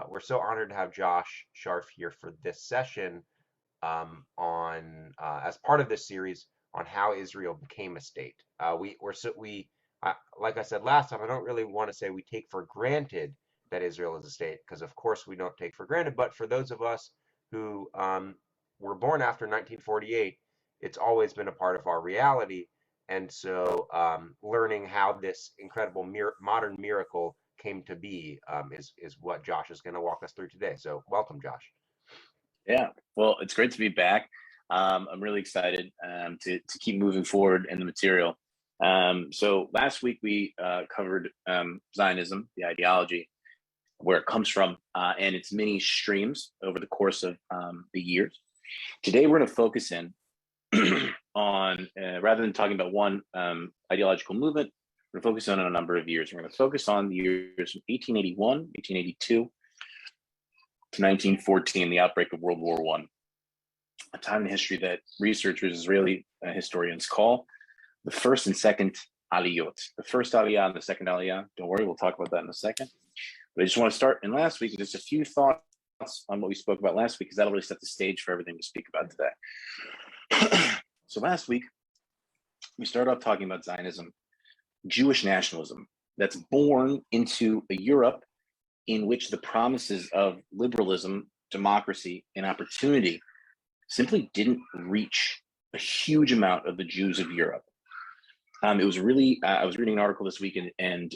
We're so honored to have Josh Scharff here for this session on as part of this series on how Israel became a state. Like I said last time, I don't really want to say we take for granted that Israel is a state, because of course we don't take for granted. But for those of us who were born after 1948, it's always been a part of our reality. And so learning how this incredible modern miracle came to be is what Josh is going to walk us through today. So welcome, Josh. Yeah, well, it's great to be back. I'm really excited to keep moving forward in the material. So last week we covered Zionism, the ideology, where it comes from, and its many streams over the course of the years. Today we're going to focus in on, rather than talking about one ideological movement, we're going to focus on a number of years. We're going to focus on the years from 1881, 1882 to 1914, the outbreak of World War I, a time in history that researchers, Israeli historians call the first and second Aliyot. The first Aliyah and the second Aliyah, don't worry, we'll talk about that in a second. But I just want to start in last week with just a few thoughts on what we spoke about last week, because that'll really set the stage for everything we speak about today. So last week, we started off talking about Zionism, Jewish nationalism that's born into a Europe in which the promises of liberalism, democracy, and opportunity simply didn't reach a huge amount of the Jews of Europe. It was really, I was reading an article this week, and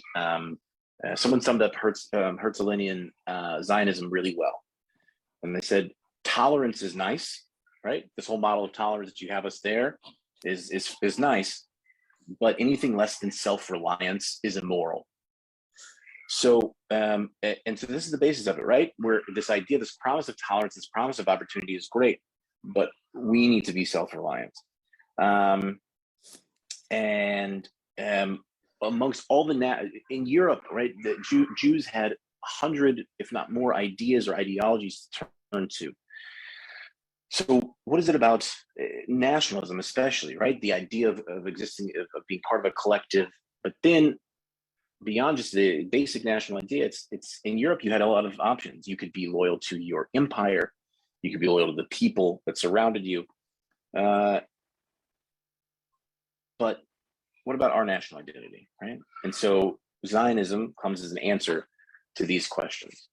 someone summed up Herzlian Zionism really well. And they said, tolerance is nice, right? This whole model of tolerance that you have us there is nice, but anything less than self-reliance is immoral. So, and so this is the basis of it, right? Where this idea, this promise of tolerance, this promise of opportunity is great, but we need to be self-reliant. Amongst all in Europe, right, the Jews had 100, if not more, ideas or ideologies to turn to. So what is it about nationalism, especially, right? The idea of existing, of being part of a collective, but then beyond just the basic national idea, it's in Europe, you had a lot of options. You could be loyal to your empire. You could be loyal to the people that surrounded you. But what about our national identity, right? And so Zionism comes as an answer to these questions.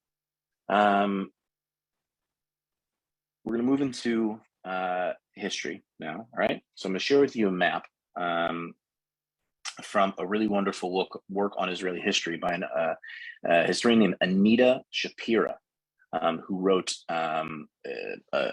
We're going to move into history now, all right? So I'm going to share with you a map from a really wonderful work on Israeli history by a historian named Anita Shapira, who wrote a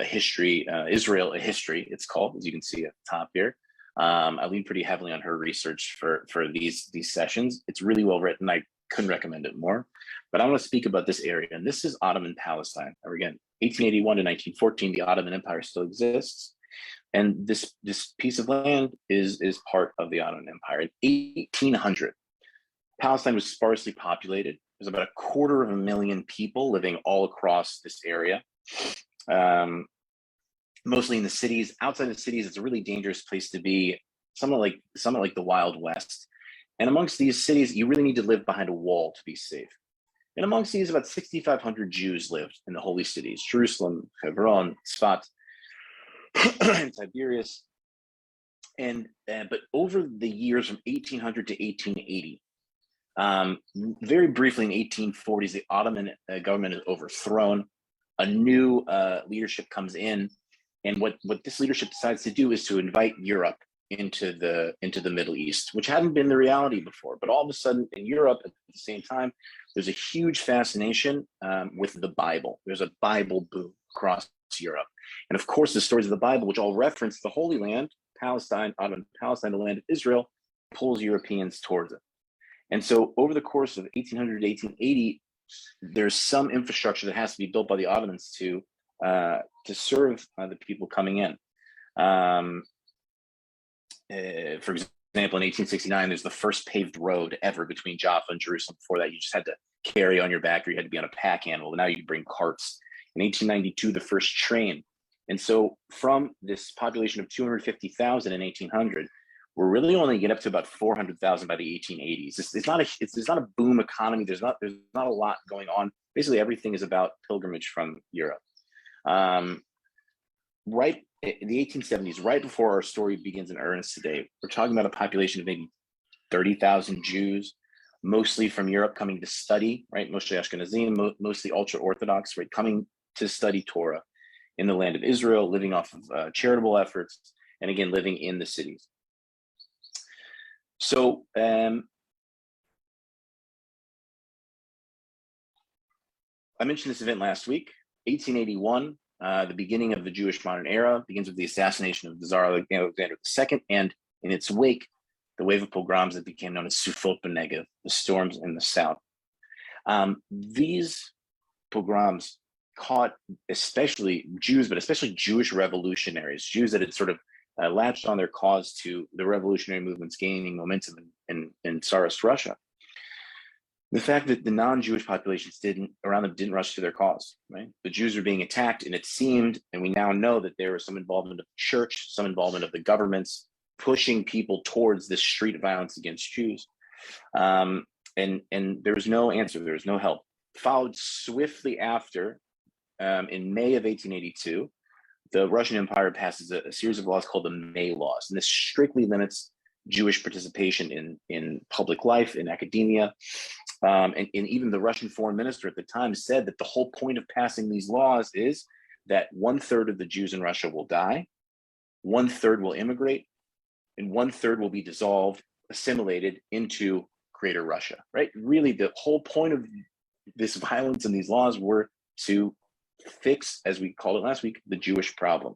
history, Israel, a History, it's called, as you can see at the top here. I lean pretty heavily on her research for these sessions. It's really well written. I couldn't recommend it more. But I want to speak about this area, and this is Ottoman Palestine. Or again, 1881 to 1914, the Ottoman Empire still exists. And this piece of land is part of the Ottoman Empire. In 1800, Palestine was sparsely populated. There's about 250,000 people living all across this area, mostly in the cities. Outside the cities, it's a really dangerous place to be, somewhat like the Wild West. And amongst these cities, you really need to live behind a wall to be safe. And amongst these, about 6,500 Jews lived in the holy cities: Jerusalem, Hebron, Tzfat, and Tiberias. But over the years from 1800 to 1880, very briefly in 1840s, the Ottoman government is overthrown. A new leadership comes in, and what this leadership decides to do is to invite Europe into the Middle East, which hadn't been the reality before. But all of a sudden, in Europe, at the same time, there's a huge fascination with the Bible. There's a Bible boom across Europe, and of course, the stories of the Bible, which all reference the Holy Land, Palestine, Ottoman Palestine, the land of Israel, pulls Europeans towards it. And so over the course of 1800 to 1880, there's some infrastructure that has to be built by the Ottomans to serve the people coming in. For example, in 1869, there's the first paved road ever between Jaffa and Jerusalem. Before that, you just had to carry on your back, or you had to be on a pack animal. But now you bring carts. In 1892, the first train. And so from this population of 250,000 in 1800, we're really only get up to about 400,000 by the 1880s. It's not a boom economy. There's not a lot going on. basically everything is about pilgrimage from Europe. Right in the 1870s, right before our story begins in earnest today, we're talking about a population of maybe 30,000 Jews, mostly from Europe, coming to study, right? Mostly Ashkenazim, mostly ultra-Orthodox, right? Coming to study Torah in the land of Israel, living off of charitable efforts, and again, living in the cities. So I mentioned this event last week, 1881, the beginning of the Jewish modern era, begins with the assassination of the Tsar Alexander II, and in its wake, the wave of pogroms that became known as Sufot B'Negev, the storms in the south. These pogroms caught especially Jews, but especially Jewish revolutionaries, Jews that had sort of latched on their cause to the revolutionary movements gaining momentum in Tsarist Russia. The fact that the non-Jewish populations around them didn't rush to their cause, right? The Jews were being attacked, and it seemed, and we now know that there was some involvement of the church, some involvement of the governments, pushing people towards this street violence against Jews. And there was no answer, there was no help. Followed swiftly after, in May of 1882, the Russian Empire passes a series of laws called the May Laws, and this strictly limits Jewish participation in public life, in academia. And even the Russian foreign minister at the time said that the whole point of passing these laws is that 1/3 of the Jews in Russia will die, 1/3 will immigrate, and 1/3 will be dissolved, assimilated into Greater Russia, right? Really, the whole point of this violence and these laws were to fix, as we called it last week, the Jewish problem.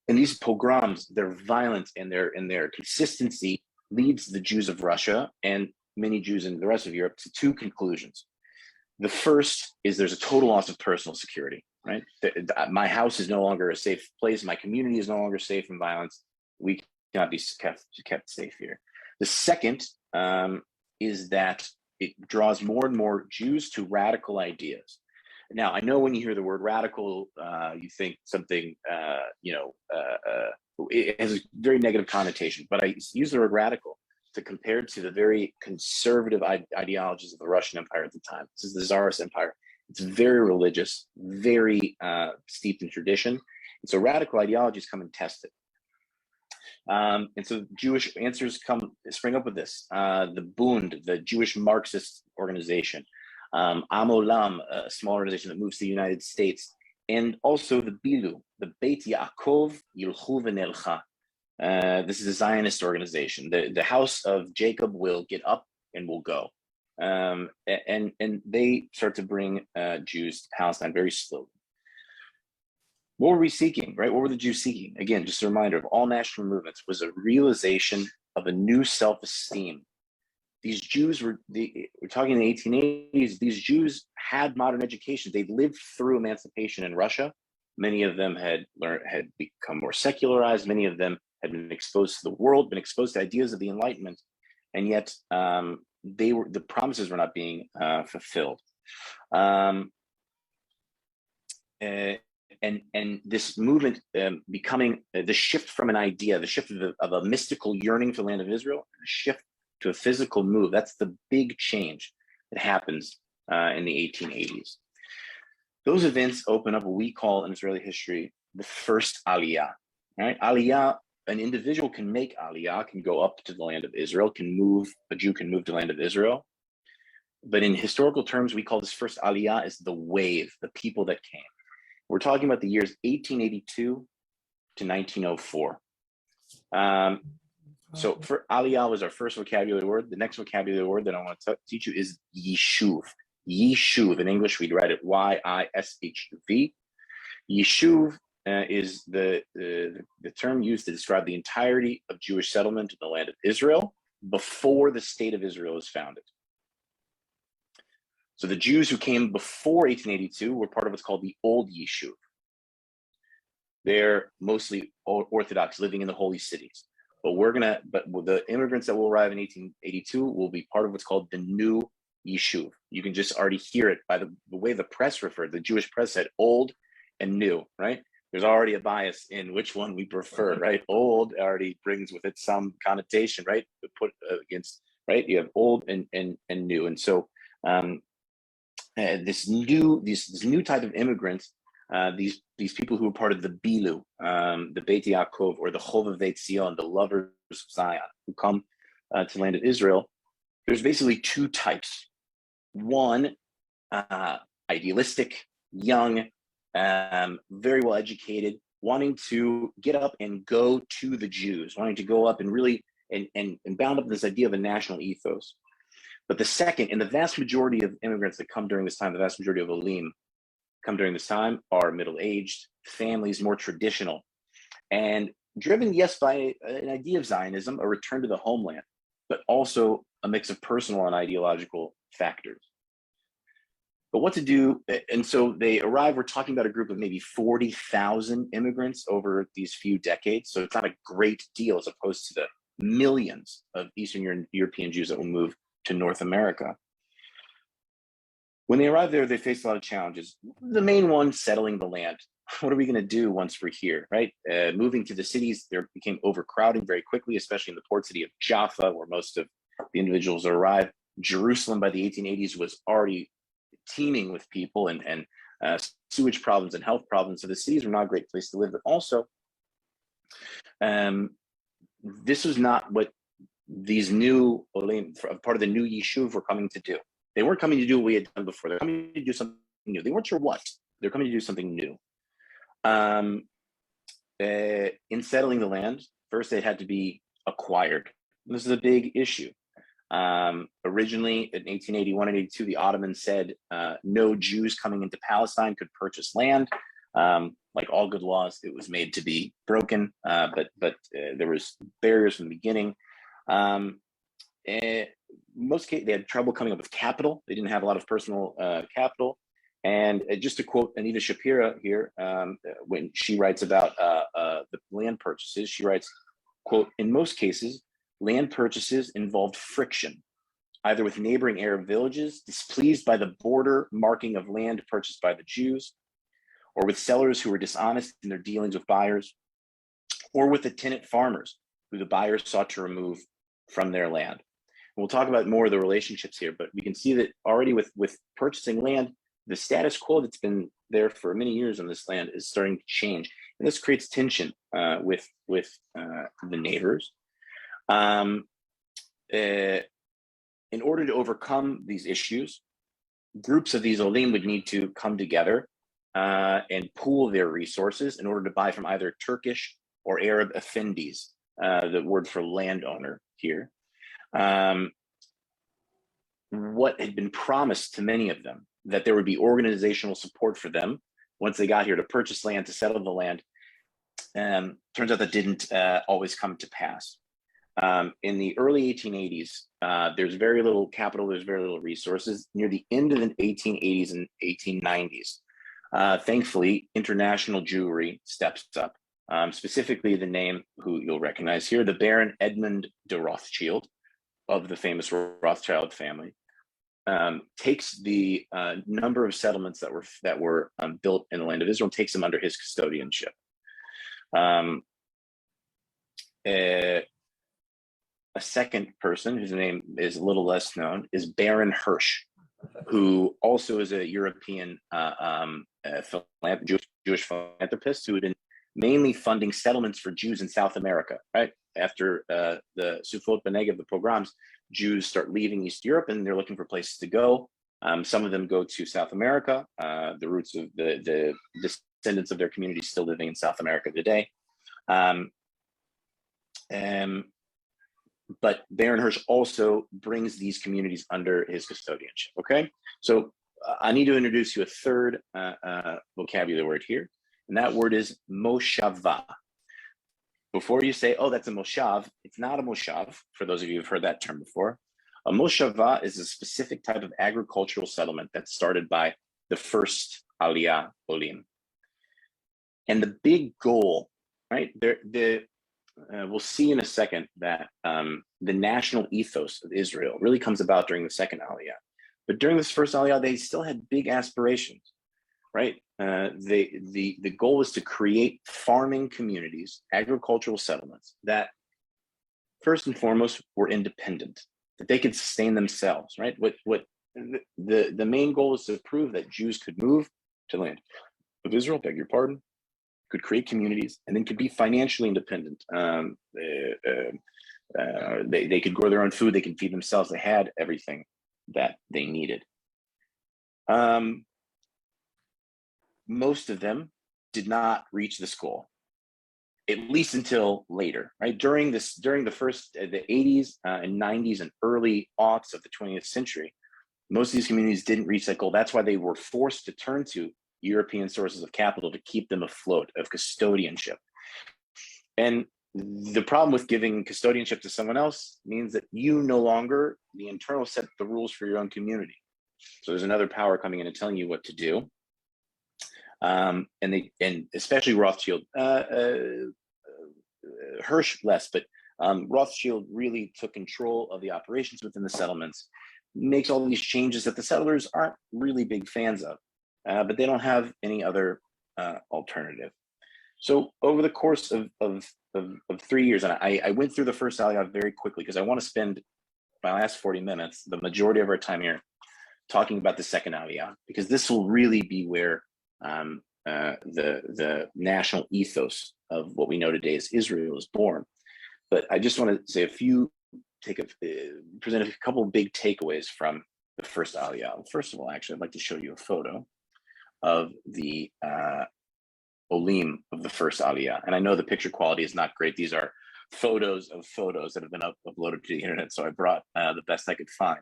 And these pogroms, their violence and their consistency leads the Jews of Russia and many Jews in the rest of Europe to two conclusions. The first is there's a total loss of personal security, right? My house is no longer a safe place. My community is no longer safe from violence. We cannot be kept safe here. The second is that it draws more and more Jews to radical ideas. Now, I know when you hear the word radical, you think something, it has a very negative connotation, but I use the word radical to compare it to the very conservative ideologies of the Russian Empire at the time. This is the Tsarist Empire. It's very religious, very steeped in tradition. And so radical ideologies come and test it. And so Jewish answers spring up with this. The Bund, the Jewish Marxist organization, Am Olam, a small organization that moves to the United States, and also the Bilu, the Beit Yaakov Yilchu V'Nelcha. This is a Zionist organization. The house of Jacob will get up and will go. And they start to bring Jews to Palestine very slowly. What were we seeking, right? What were the Jews seeking? Again, just a reminder of all national movements was a realization of a new self-esteem. These Jews we're talking in the 1880s, these Jews had modern education. They lived through emancipation in Russia. Many of them had become more secularized. Many of them had been exposed to the world, been exposed to ideas of the Enlightenment, and yet the promises were not being fulfilled. And this movement becoming the shift from an idea, the shift of a mystical yearning for the land of Israel, a shift to a physical move. That's the big change that happens in the 1880s. Those events open up what we call in Israeli history the first Aliyah. Right? Aliyah, an individual can make Aliyah, can go up to the land of Israel, a Jew can move to the land of Israel. But in historical terms, we call this first Aliyah as the wave, the people that came. We're talking about the years 1882 to 1904. So for Aliyah was our first vocabulary word. The next vocabulary word that I want to teach you is Yishuv. Yishuv, in English, we'd write it Y-I-S-H-U-V. Yishuv is the term used to describe the entirety of Jewish settlement in the land of Israel before the state of Israel is founded. So the Jews who came before 1882 were part of what's called the Old Yishuv. They're mostly Orthodox, living in the holy cities. But the immigrants that will arrive in 1882 will be part of what's called the New Yishuv. You can just already hear it by the way the press referred. The Jewish press said old and new, right? There's already a bias in which one we prefer, right? Old already brings with it some connotation, right? Put against, right? You have old and new. And so this new type of immigrants, these people who are part of the Bilu, the Beit Yaakov, or the Chovevei Zion, the lovers of Zion, who come to the land of Israel. There's basically two types. One, idealistic, young, very well educated, wanting to get up and go to the Jews, wanting to go up and really and bound up this idea of a national ethos. But the second, and the vast majority of immigrants that come during this time, the vast majority of Olim come during this time, are middle-aged families, more traditional, and driven, yes, by an idea of Zionism, a return to the homeland, but also a mix of personal and ideological factors. But what to do? And so they arrive. We're talking about a group of maybe 40,000 immigrants over these few decades. So it's not a great deal as opposed to the millions of Eastern European Jews that will move to North America. When they arrive there, they face a lot of challenges. The main one, settling the land. What are we going to do once we're here, right? Moving to the cities, there became overcrowding very quickly, especially in the port city of Jaffa, where most of the individuals arrived. Jerusalem by the 1880s was already teeming with people and sewage problems and health problems. So the cities were not a great place to live, but also this was not what these new part of the new Yishuv were coming to do. They weren't coming to do what we had done before. They're coming to do something new. They weren't sure what. They're coming to do something new. In settling the land, first they had to be acquired. This is a big issue. Originally in 1881 and 82, the Ottomans said no Jews coming into Palestine could purchase land. Like all good laws, it was made to be broken, but there was barriers from the beginning. Most cases, they had trouble coming up with capital. They didn't have a lot of personal capital. And just to quote Anita Shapira here, when she writes about the land purchases, she writes, quote, "In most cases, land purchases involved friction, either with neighboring Arab villages displeased by the border marking of land purchased by the Jews, or with sellers who were dishonest in their dealings with buyers, or with the tenant farmers who the buyers sought to remove from their land." And we'll talk about more of the relationships here, but we can see that already with purchasing land, the status quo that's been there for many years on this land is starting to change. And this creates tension with the neighbors. In order to overcome these issues, groups of these Olim would need to come together and pool their resources in order to buy from either Turkish or Arab effendis, the word for landowner here. What had been promised to many of them, that there would be organizational support for them once they got here to purchase land, to settle the land, turns out that didn't always come to pass. In the early 1880s, there's very little capital, there's very little resources. Near the end of the 1880s and 1890s, thankfully, international Jewry steps up. Specifically the name, who you'll recognize here, the Baron Edmund de Rothschild of the famous Rothschild family, takes the number of settlements that were built in the land of Israel, and takes them under his custodianship. A second person whose name is a little less known is Baron Hirsch, who also is a European Jewish philanthropist who had been mainly funding settlements for Jews in South America, right? After the Sufot B'Negev, the pogroms, Jews start leaving East Europe and they're looking for places to go. Some of them go to South America, the roots of the descendants of their communities still living in South America today. But Baron Hirsch also brings these communities under his custodianship, okay? So I need to introduce you a third vocabulary word here, and that word is moshava. Before you say, oh, that's a moshav, it's not a moshav, for those of you who've heard that term before. A moshava is a specific type of agricultural settlement that's started by the first Aliyah Olim. And the big goal, right, we'll see in a second that the national ethos of Israel really comes about during the second Aliyah. But during this first Aliyah, they still had big aspirations, right? The goal was to create farming communities, agricultural settlements that first and foremost were independent, that they could sustain themselves, right? What the main goal is to prove that Jews could move to the land of Israel, beg your pardon, could create communities, and then could be financially independent. They could grow their own food, they could feed themselves, they had everything that they needed. Most of them did not reach this goal, at least until later, right? During the 80s and 90s and early aughts of the 20th century, most of these communities didn't reach that goal. That's why they were forced to turn to European sources of capital to keep them afloat, of custodianship. And the problem with giving custodianship to someone else means that you no longer, the internal, set the rules for your own community. So there's another power coming in and telling you what to do. And especially Rothschild, Hirsch less, but Rothschild really took control of the operations within the settlements, makes all these changes that the settlers aren't really big fans of, but they don't have any other alternative. So over the course of 3 years, and I went through the first Aliyah very quickly because I want to spend my last 40 minutes, the majority of our time here, talking about the second Aliyah, because this will really be where the national ethos of what we know today as Israel is born. But I just want to say present a couple of big takeaways from the first Aliyah. First of all, actually, I'd like to show you a photo of the Olim of the first Aliyah. And I know the picture quality is not great. These are photos of photos that have been uploaded to the internet, so I brought the best I could find.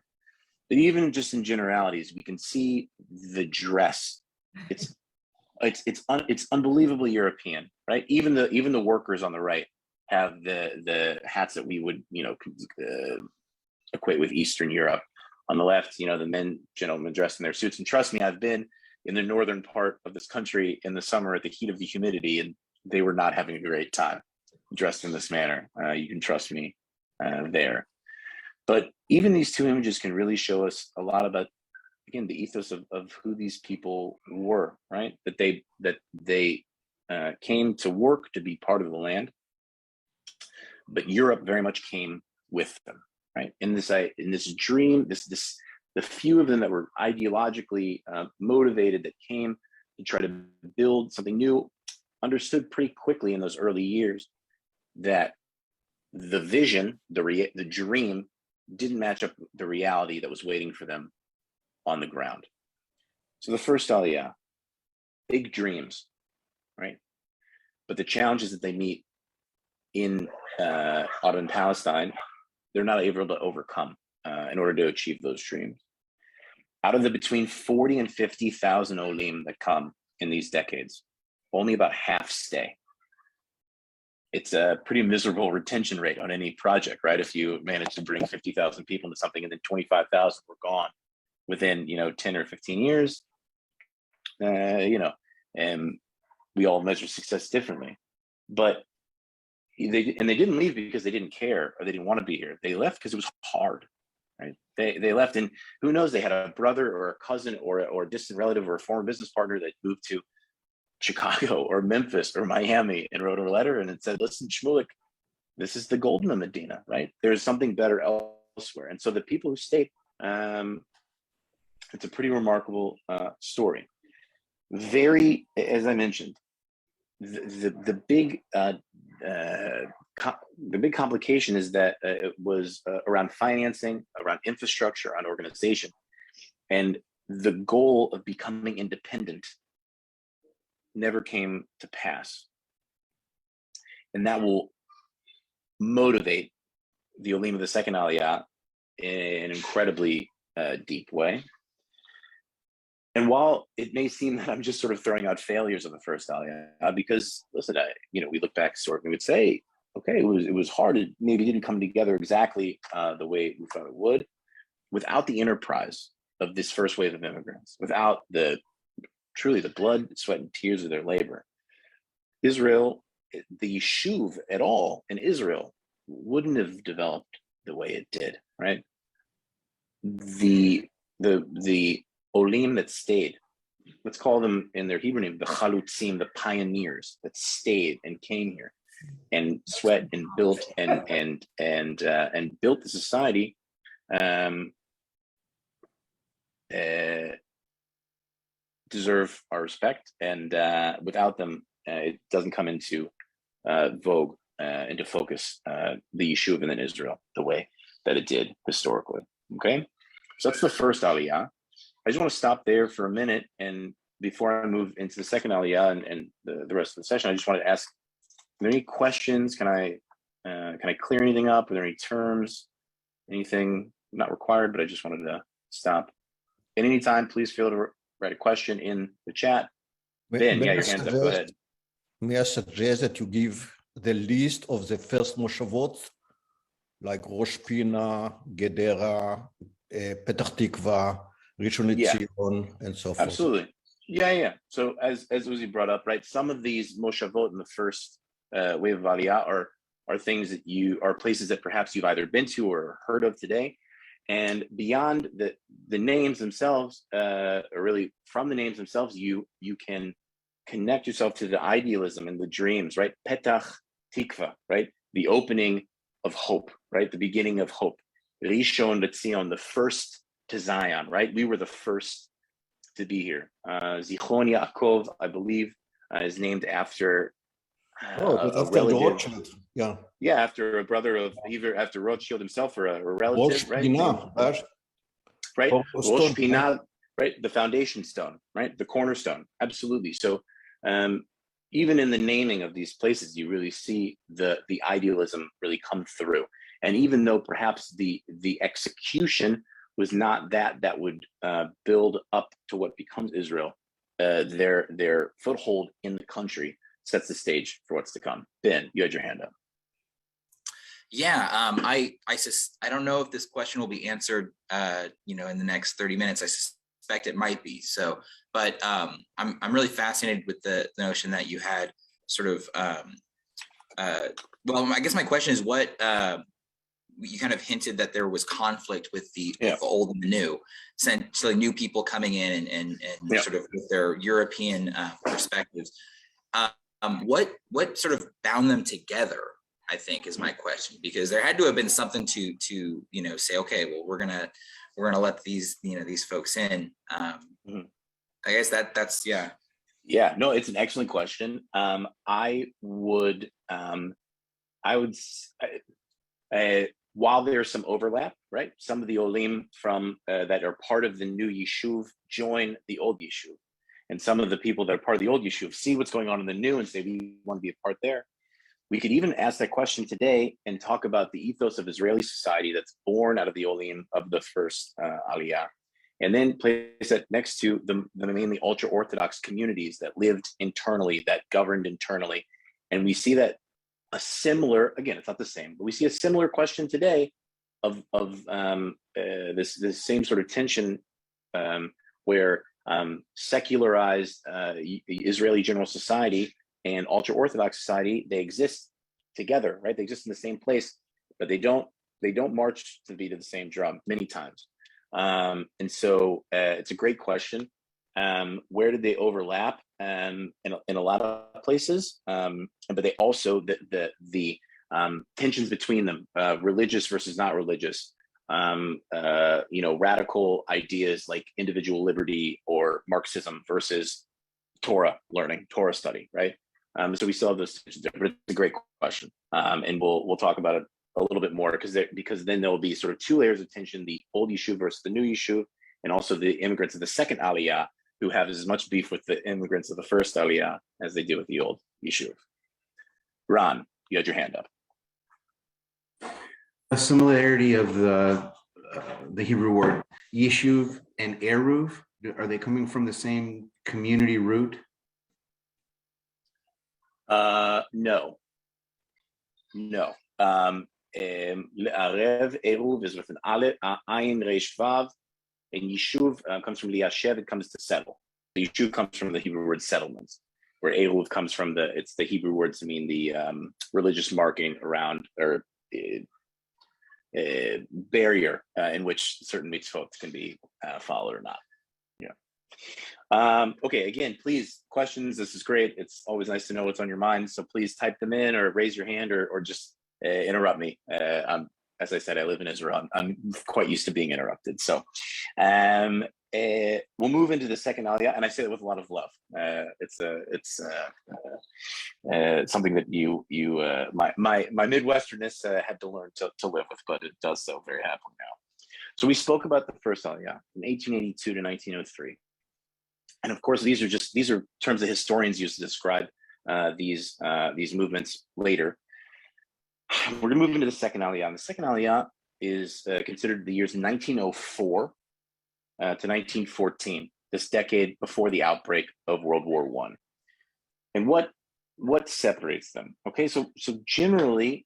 But even just in generalities, we can see the dress. It's unbelievably European, right? Even the workers on the right have the hats that we would equate with Eastern Europe. On the left, the gentlemen dressed in their suits. And trust me, I've been in the northern part of this country in the summer at the heat of the humidity, and they were not having a great time dressed in this manner. You can trust me there. But even these two images can really show us a lot about, again, the ethos of who these people were, right? That they came to work to be part of the land, but Europe very much came with them, right? In this dream, the few of them that were ideologically motivated, that came to try to build something new, understood pretty quickly in those early years that the vision, the dream, didn't match up the reality that was waiting for them on the ground. So the first Aliyah, big dreams, right? But the challenges that they meet in Ottoman Palestine, they're not able to overcome in order to achieve those dreams. Out of the between 40 and 50,000 Olim that come in these decades, only about half stay. It's a pretty miserable retention rate on any project, right? If you manage to bring 50,000 people into something and then 25,000 were gone within 10 or 15 years, and we all measure success differently. But they didn't leave because they didn't care or they didn't want to be here. They left because it was hard, right? They left, and who knows, they had a brother or a cousin or a distant relative or a former business partner that moved to Chicago or Memphis or Miami and wrote a letter and it said, listen, Shmulik, this is the golden Medina, right? There's something better elsewhere. And so the people who stayed, it's a pretty remarkable story. Very, as I mentioned, the big complication is that it was around financing, around infrastructure, around organization, and the goal of becoming independent never came to pass. And that will motivate the Olim of the second Aliyah in an incredibly deep way. And while it may seem that I'm just sort of throwing out failures of the first Aliyah, because listen, we look back historically, we would say, okay, it was hard. It maybe didn't come together exactly the way we thought it would. Without the enterprise of this first wave of immigrants, without truly the blood, sweat, and tears of their labor, Israel, the Yishuv at all in Israel wouldn't have developed the way it did, right? The Olim that stayed, let's call them in their Hebrew name, the Chalutzim, the pioneers that stayed and came here and sweat and built and built the society. deserve our respect, and without them, it doesn't come into vogue, into focus, the Yishuv in Israel the way that it did historically. Okay, so that's the first Aliyah. I just want to stop there for a minute, and before I move into the second Aliyah and the rest of the session, I just wanted to ask: are there any questions? Can I clear anything up? Are there any terms? Anything not required, but I just wanted to stop. At any time, please feel to write a question in the chat. Ben, yeah, your hand's up. Go ahead. May I suggest that you give the list of the first Moshavot, like Rosh Pina, Gedera, Petach Tikva, Rishon LeZion, and so forth. Absolutely. Yeah. So as Uzi brought up, right, some of these Moshavot in the first wave of Aliyah are things that are places that perhaps you've either been to or heard of today. And beyond the names themselves, or really from the names themselves, you can connect yourself to the idealism and the dreams, right? Petach Tikva, right? The opening of hope, right? The beginning of hope. Rishon LeZion, the first to Zion, right? We were the first to be here. Zichron Yaakov, I believe, is named after a relative. Yeah, after a brother of either after Rothschild himself or a relative, right? Right, Rosh Pina, right? The foundation stone, right? The cornerstone, absolutely. So, even in the naming of these places, you really see the idealism really come through. And even though perhaps the execution was not that would build up to what becomes Israel, their foothold in the country sets the stage for what's to come. Ben, you had your hand up. Yeah, I don't know if this question will be answered, in the next 30 minutes. I suspect it might be. So, but I'm really fascinated with the notion that you had sort of. Well, I guess my question is what you kind of hinted that there was conflict with the old and the new, so new people coming in and sort of with their European perspectives. What sort of bound them together, I think, is my question, because there had to have been something to say, okay, well, we're gonna let these these folks in. I guess that's yeah, no, it's an excellent question. I would while there's some overlap, right? Some of the Olim from that are part of the new Yishuv join the old Yishuv, and some of the people that are part of the old Yishuv see what's going on in the new and say, we want to be a part there. We could even ask that question today and talk about the ethos of Israeli society that's born out of the Olim of the first Aliyah, and then place it next to the mainly ultra-Orthodox communities that lived internally, that governed internally. And we see that a similar, again, it's not the same, but we see a similar question today of this same sort of tension where secularized Israeli general society and ultra-Orthodox society, they exist together, right? They exist in the same place, but they don't march to the beat of the same drum many times. And so it's a great question. Where did they overlap? In a lot of places, but they also the tensions between them, religious versus not religious, radical ideas like individual liberty or Marxism versus Torah learning, Torah study, right? So we still have those tensions there, but it's a great question, and we'll talk about it a little bit more because then there will be sort of two layers of tension: the old Yishuv versus the new Yishuv, and also the immigrants of the second Aliyah, who have as much beef with the immigrants of the first Aliyah as they do with the old Yishuv. Ron, you had your hand up. A similarity of the Hebrew word Yishuv and Eruv, are they coming from the same community root? No. Arev, Eruv is with an Aleph, Ayin, Reish, Vav. And Yishuv comes from liyashev, it comes to settle. The Yishuv comes from the Hebrew word settlements, where Eruv comes from the Hebrew word to mean the religious marking around or barrier in which certain mitzvot can be followed or not. Yeah. Okay, again, please, questions. This is great. It's always nice to know what's on your mind. So please type them in or raise your hand or just interrupt me. I'm as I said, I live in Israel. I'm quite used to being interrupted. So we'll move into the second Aliyah, and I say that with a lot of love. It's something that my Midwesterness had to learn to live with, but it does so very happily now. So we spoke about the first Aliyah from 1882 to 1903. And of course, these are terms that historians use to describe these movements later. We're going to move into the second Aliyah. And the second Aliyah is considered the years 1904 to 1914, this decade before the outbreak of World War I. And what separates them? Okay, so generally,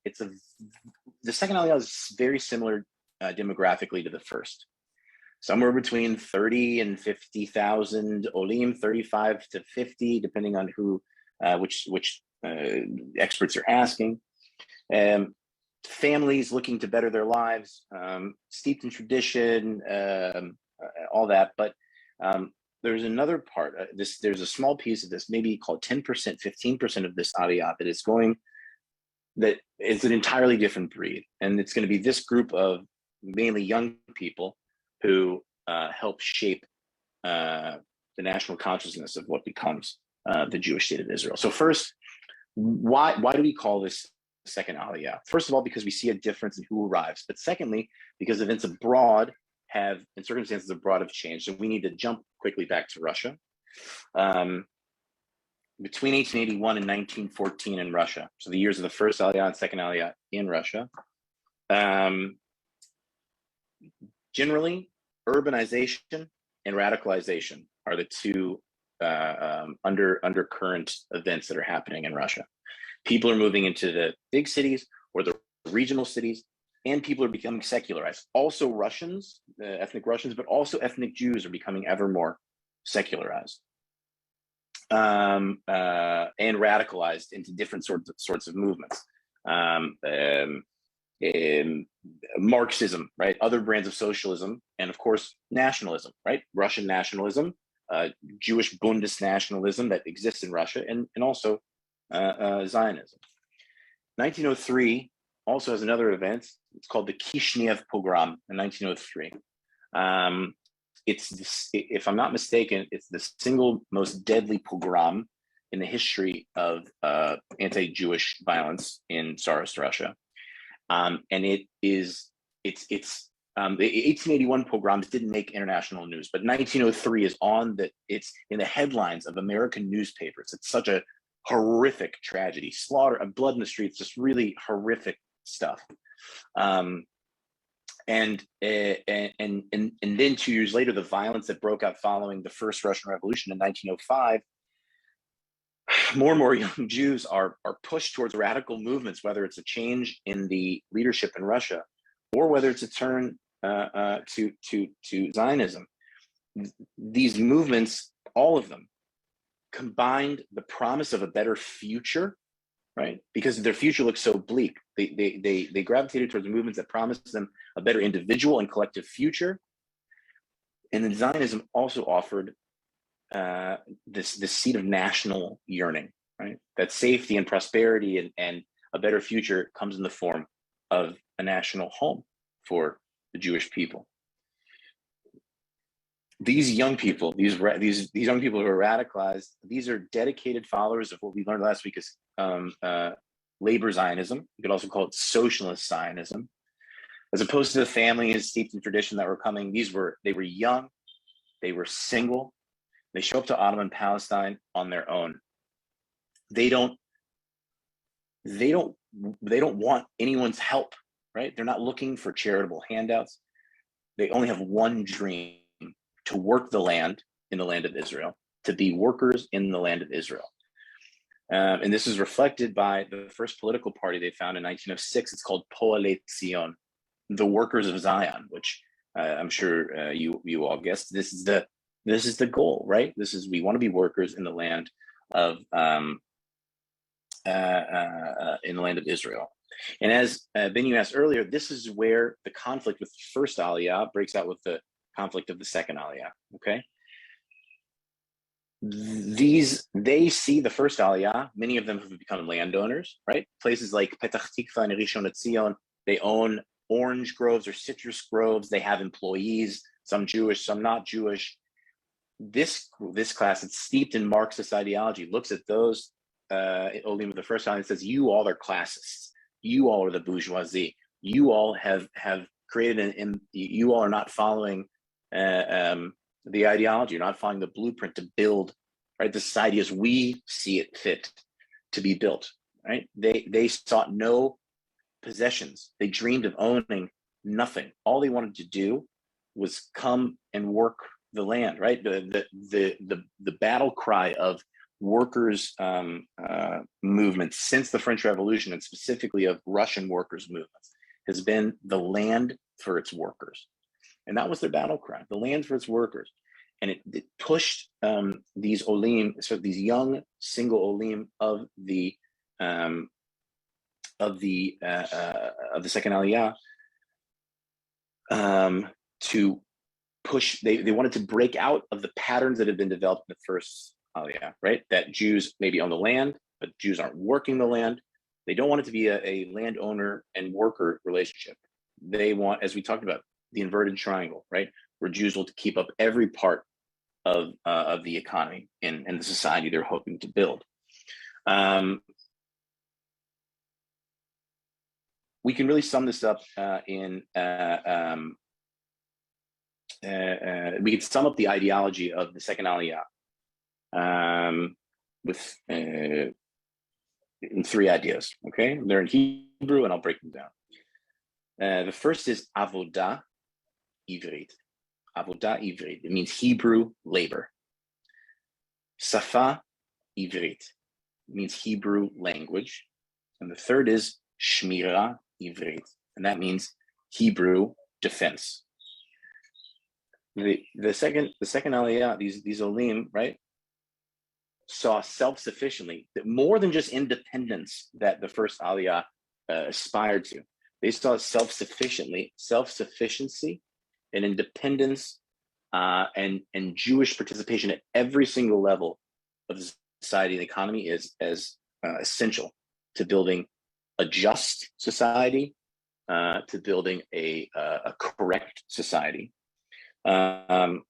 the second Aliyah is very similar demographically to the first. Somewhere between 30 and 50,000 olim, 35 to 50, depending on which experts are asking. Families looking to better their lives, steeped in tradition, all that. But there's another part. There's a small piece of this, maybe called 10%, 15% of this aliyah that is an entirely different breed, and it's going to be this group of mainly young people who help shape the national consciousness of what becomes the Jewish state of Israel. So first, why do we call this second Aliyah? First of all, because we see a difference in who arrives, but secondly, because events abroad and circumstances abroad have changed. So we need to jump quickly back to Russia. Between 1881 and 1914 in Russia, so the years of the first Aliyah and second Aliyah in Russia, generally, urbanization and radicalization are the two undercurrent events that are happening in Russia. People are moving into the big cities or the regional cities, and people are becoming secularized. Also Russians, ethnic Russians, but also ethnic Jews are becoming ever more secularized and radicalized into different sorts of movements. Marxism, right? Other brands of socialism, and of course, nationalism, right? Russian nationalism, Jewish Bundist nationalism that exists in Russia, and also Zionism. 1903 also has another event. It's called the Kishinev pogrom in 1903. If I'm not mistaken, it's the single most deadly pogrom in the history of anti-Jewish violence in Tsarist Russia. And the 1881 pogroms didn't make international news, but 1903 is it's in the headlines of American newspapers. It's such a horrific tragedy, slaughter of blood in the streets, just really horrific stuff. And then 2 years later, the violence that broke out following the first Russian Revolution in 1905, more and more young Jews are pushed towards radical movements, whether it's a change in the leadership in Russia or whether it's a turn to Zionism. These movements, all of them, combined the promise of a better future, right? Because their future looks so bleak. They gravitated towards movements that promised them a better individual and collective future. And then Zionism also offered this seed of national yearning, right? That safety and prosperity and a better future comes in the form of a national home for the Jewish people. These young people, these young people who are radicalized, these are dedicated followers of what we learned last week is labor Zionism. You could also call it socialist Zionism. As opposed to the families steeped in tradition that were coming, they were young, they were single, they show up to Ottoman Palestine on their own. They don't want anyone's help, right? They're not looking for charitable handouts. They only have one dream: to work the land in the land of Israel, to be workers in the land of Israel. And this is reflected by the first political party they found in 1906. It's called Poalei Zion, the Workers of Zion, which I'm sure you all guessed. This is the goal, right? We want to be workers in the land of Israel. And as Ben, you asked earlier, this is where the conflict with the first Aliyah breaks out with the conflict of the second Aliyah. Okay, they see the first Aliyah. Many of them have become landowners, right? Places like Petach Tikva and Rishon LeZion, they own orange groves or citrus groves. They have employees, some Jewish, some not Jewish. This class, it's steeped in Marxist ideology, looks at those Olim of the first time and says, you all are classists. You all are the bourgeoisie. You all have created you all are not following the ideology. You're not following the blueprint to build, right, the society as we see it fit to be built, right? They sought no possessions. They dreamed of owning nothing. All they wanted to do was come and work the land, right? The battle cry of workers' movements since the French Revolution, and specifically of Russian workers' movements, has been the land for its workers. And that was their battle cry, the land for its workers. And it pushed these Olim, so these young single Olim of the second Aliyah, to push. They wanted to break out of the patterns that had been developed in the first Aliyah, right? That Jews maybe own the land, but Jews aren't working the land. They don't want it to be a landowner and worker relationship. They want, as we talked about, the inverted triangle, right? Where Jews will keep up every part of the economy and the society they're hoping to build. We can really sum this up we can sum up the ideology of the second Aliyah with in three ideas, okay? They're in Hebrew, and I'll break them down. The first is avodah ivrit. Avodah ivrit. It means Hebrew labor. Safa ivrit. It means Hebrew language. And the third is shmira ivrit, and that means Hebrew defense. The second Aliyah, these Olim, right, saw self-sufficiently, that more than just independence that the first Aliyah aspired to. They saw self-sufficiency and independence and Jewish participation at every single level of society and economy is as essential to building a just society, to building a correct society. And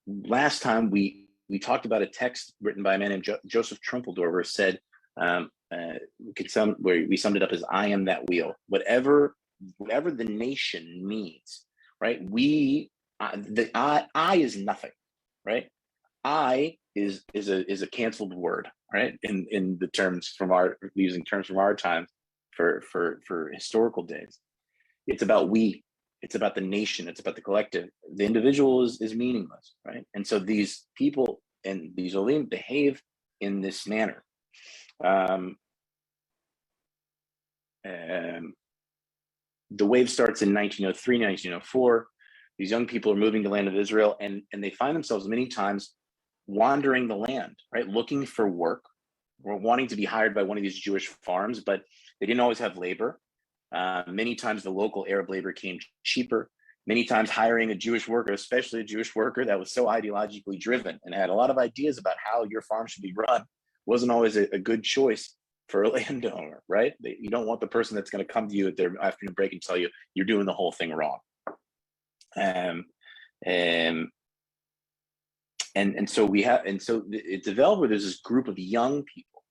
last time we talked about a text written by a man named Joseph Trumpeldorfer, said, where we summed it up as "I am that wheel." Whatever the nation needs, right? I is nothing, right? I is a canceled word, right? In the terms from using terms from our time for historical days. It's about we. It's about the nation. It's about the collective. The individual is meaningless, right? And so these people and these Olim behave in this manner. The wave starts in 1903, 1904. These young people are moving to the land of Israel, and they find themselves many times wandering the land, right? Looking for work, or wanting to be hired by one of these Jewish farms, but they didn't always have labor. Many times the local Arab labor came cheaper. Many times hiring a Jewish worker, especially a Jewish worker that was so ideologically driven and had a lot of ideas about how your farm should be run, wasn't always a good choice for a landowner, right? You don't want the person that's going to come to you at their afternoon break and tell you you're doing the whole thing wrong. And so it developed where there's this group of young people,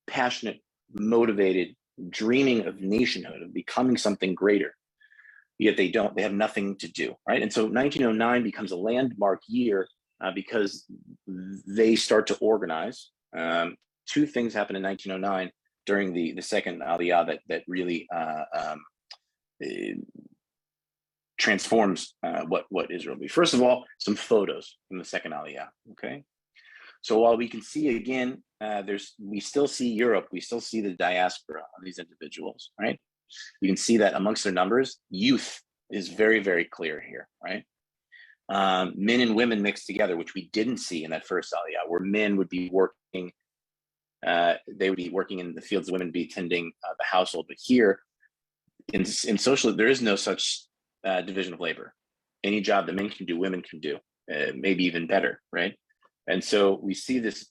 passionate, motivated, dreaming of nationhood, of becoming something greater, yet they have nothing to do, right? And so 1909 becomes a landmark year because they start to organize. Two things happen in 1909 during the second Aliyah that really transforms what Israel will be. First of all, some photos from the second Aliyah, okay? So while we can see again, we still see Europe, we still see the diaspora of these individuals, right? You can see that amongst their numbers, youth is very, very clear here, right? Men and women mixed together, which we didn't see in that first Aliyah, where men would be working, they would be working in the fields, women would be tending the household. But here, in social, there is no such division of labor. Any job that men can do, women can do, maybe even better, right? And so we see this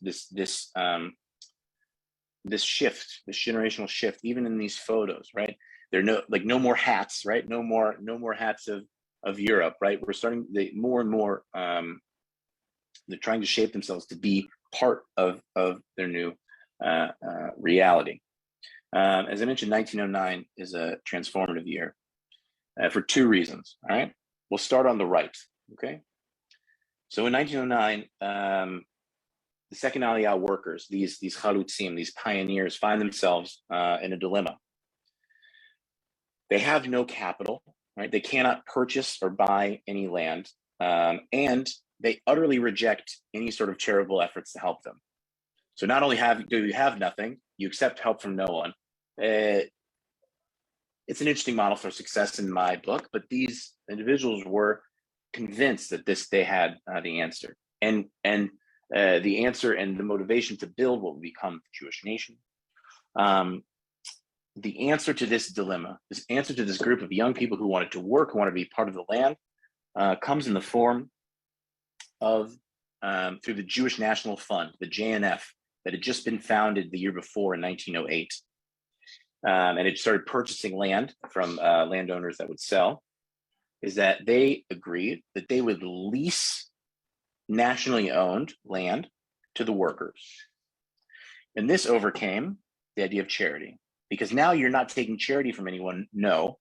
shift, this generational shift, even in these photos, right? There are no more hats, right? No more hats of Europe, right? We're starting more and more. They're trying to shape themselves to be part of their new reality. As I mentioned, 1909 is a transformative year for two reasons. All right, we'll start on the right. Okay, so in 1909, the second Aliyah workers, these chalutzim, these pioneers, find themselves in a dilemma. They have no capital, right? They cannot purchase or buy any land, and they utterly reject any sort of charitable efforts to help them. So not only do you have nothing, you accept help from no one. It's an interesting model for success in my book, but these individuals were convinced that they had the answer, and the answer and the motivation to build what would become the Jewish nation. The answer to this dilemma, this answer to this group of young people who wanted to work, who wanted to be part of the land, comes in the form of through the Jewish National Fund, the JNF, that had just been founded the year before in 1908. And it started purchasing land from landowners that would sell, is that they agreed that they would lease nationally owned land to the workers. And this overcame the idea of charity, because now you're not taking charity from anyone. No,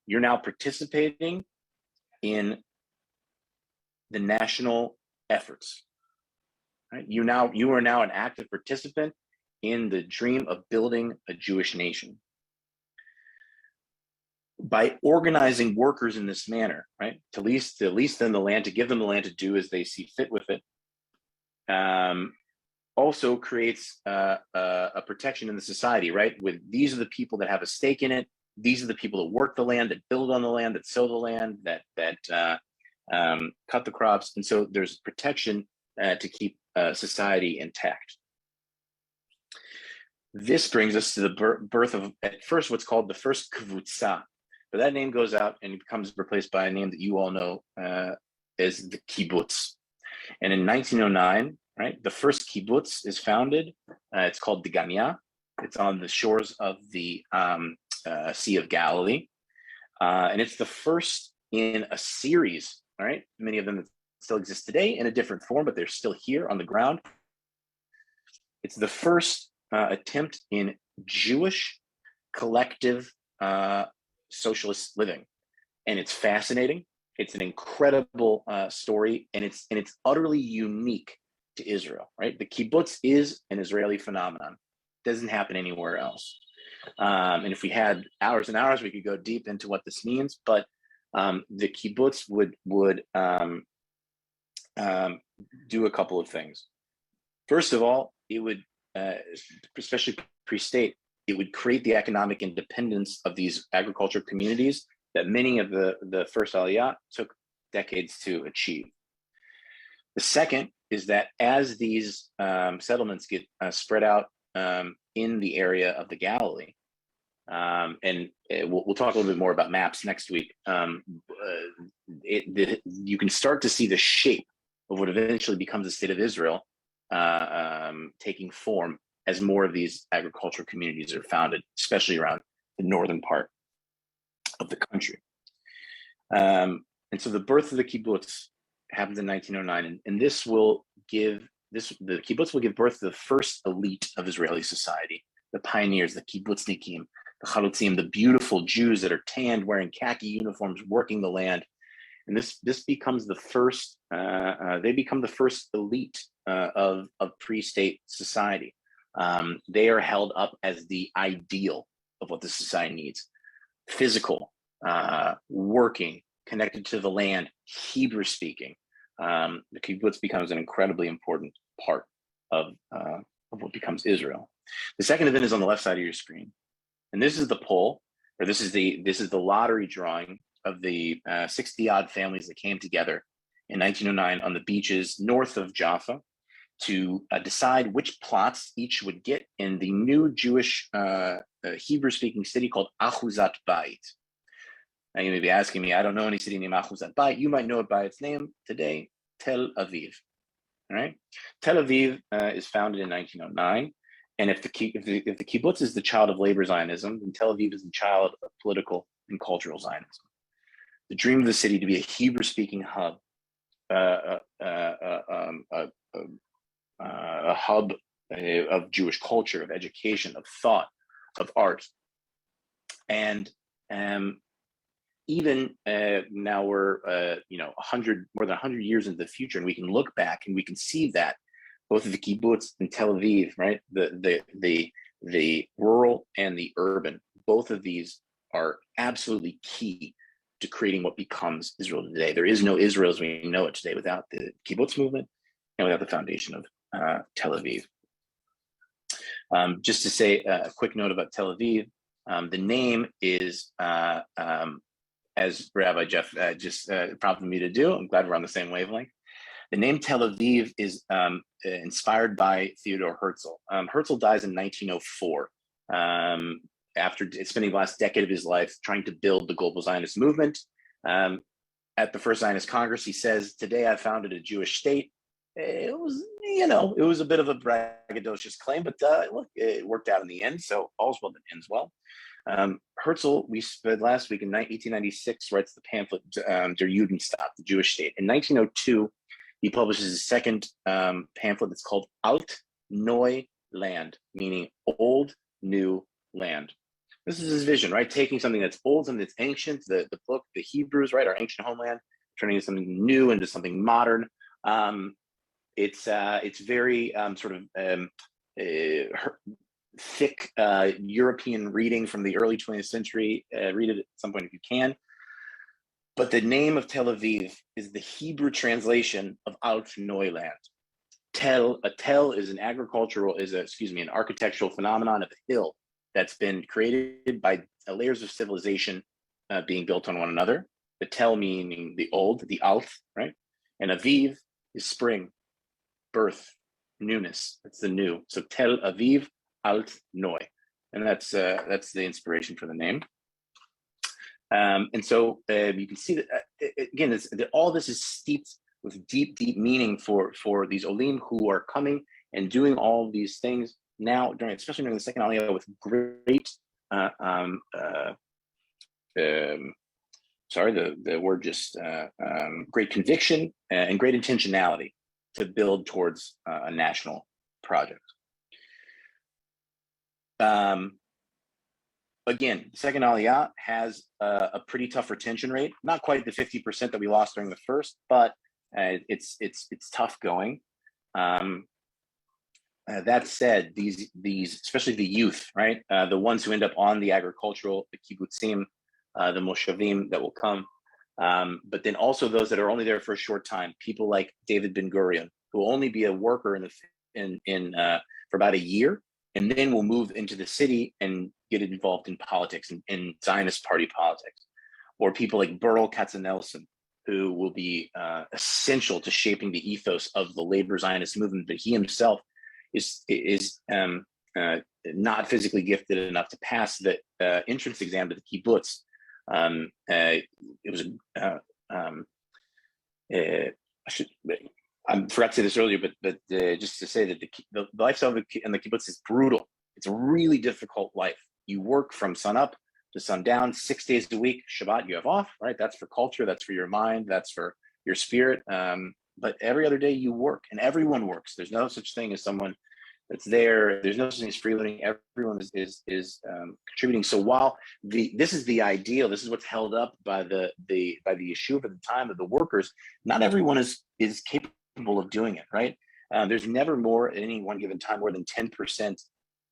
you're now participating in the national efforts. Right? You are now an active participant in the dream of building a Jewish nation. By organizing workers in this manner, right, to lease them the land, to give them the land to do as they see fit with it, also creates a protection in the society, right? With these are the people that have a stake in it. These are the people that work the land, that build on the land, that sow the land, that cut the crops, and so there's protection to keep society intact. This brings us to the birth of, at first, what's called the first kibbutz. But that name goes out and becomes replaced by a name that you all know as the kibbutz. And in 1909, right, the first kibbutz is founded. It's called Degania. It's on the shores of the Sea of Galilee. And it's the first in a series, all right? Many of them still exist today in a different form, but they're still here on the ground. It's the first attempt in Jewish collective socialist living, and it's fascinating. It's an incredible story, and it's utterly unique to Israel. Right, the kibbutz is an Israeli phenomenon. It doesn't happen anywhere else. And if we had hours and hours, we could go deep into what this means. But the kibbutz would do a couple of things. First of all, it would, especially pre-state, it would create the economic independence of these agriculture communities that many of the first Aliyah took decades to achieve. The second is that as these settlements get spread out in the area of the Galilee, and we'll talk a little bit more about maps next week, you can start to see the shape of what eventually becomes the state of Israel taking form as more of these agricultural communities are founded, especially around the northern part of the country. And so the birth of the kibbutz happens in 1909, and the kibbutz will give birth to the first elite of Israeli society, the pioneers, the kibbutznikim, the chalutzim, the beautiful Jews that are tanned, wearing khaki uniforms, working the land. And this becomes the first, they become the first elite of pre-state society. They are held up as the ideal of what the society needs: physical, working, connected to the land, Hebrew speaking. The kibbutz becomes an incredibly important part of what becomes Israel. The second event is on the left side of your screen, and this is the poll, or this is the lottery drawing of the 60-odd families that came together in 1909 on the beaches north of Jaffa to decide which plots each would get in the new Jewish Hebrew-speaking city called Ahuzat Bait. Now you may be asking me, I don't know any city named Ahuzat Bait. You might know it by its name today, Tel Aviv. All right, Tel Aviv is founded in 1909, And if the kibbutz is the child of labor Zionism, then Tel Aviv is the child of political and cultural Zionism. The dream of the city to be a Hebrew-speaking hub, a hub of Jewish culture, of education, of thought, of art, and even now we're more than 100 years into the future, and we can look back and we can see that both of the kibbutz and Tel Aviv, right, the rural and the urban, both of these are absolutely key to creating what becomes Israel today. There is no Israel as we know it today without the kibbutz movement and without the foundation of Tel Aviv. Just to say a quick note about Tel Aviv, the name is, as Rabbi Jeff just prompted me to do, I'm glad we're on the same wavelength. The name Tel Aviv is inspired by Theodor Herzl. Herzl dies in 1904 after spending the last decade of his life trying to build the global Zionist movement. At the First Zionist Congress, he says, "Today I founded a Jewish state." It was a bit of a braggadocious claim, but look, it worked out in the end. So all's well that ends well. Herzl, we spent last week in 1896, writes the pamphlet Der Judenstaat, the Jewish state. In 1902, he publishes his second pamphlet that's called Alt Neu Land, meaning old, new land. This is his vision, right? Taking something that's old, something that's ancient, the book, the Hebrews, right, our ancient homeland, turning into something new, into something modern. It's very thick European reading from the early 20th century. Read it at some point if you can. But the name of Tel Aviv is the Hebrew translation of Alt Neuland. A tel is an an architectural phenomenon of a hill that's been created by layers of civilization being built on one another. The tel meaning the old, the Alt, right? And Aviv is spring, birth, newness. That's the new. So Tel Aviv Alt Neu, and that's the inspiration for the name. And so you can see that again, all this is steeped with deep meaning for these olim who are coming and doing all of these things now, especially during the second Aliyah, with great great conviction and great intentionality to build towards a national project. Again, the second Aliyah has a pretty tough retention rate, not quite the 50% that we lost during the first, but it's tough going. That said, these especially the youth, right, the ones who end up on the agricultural, the kibbutzim, the moshavim that will come, but then also those that are only there for a short time, people like David Ben Gurion, who will only be a worker for about a year, and then will move into the city and get involved in politics and in Zionist party politics, or people like Burl Katzenelson, who will be essential to shaping the ethos of the labor Zionist movement, but he himself is not physically gifted enough to pass the entrance exam to the kibbutz. I forgot to say this earlier, but just to say that the lifestyle in the kibbutz is brutal. It's a really difficult life. You work from sun up to sundown, 6 days a week. Shabbat you have off, right? That's for culture. That's for your mind. That's for your spirit. But every other day you work, and everyone works. There's no such thing as someone that's there. There's no such thing as freeloading. Everyone is contributing. So while this is the ideal, this is what's held up by the yeshuv at the time of the workers. Not everyone is capable of doing it, right? There's never more at any one given time more than 10%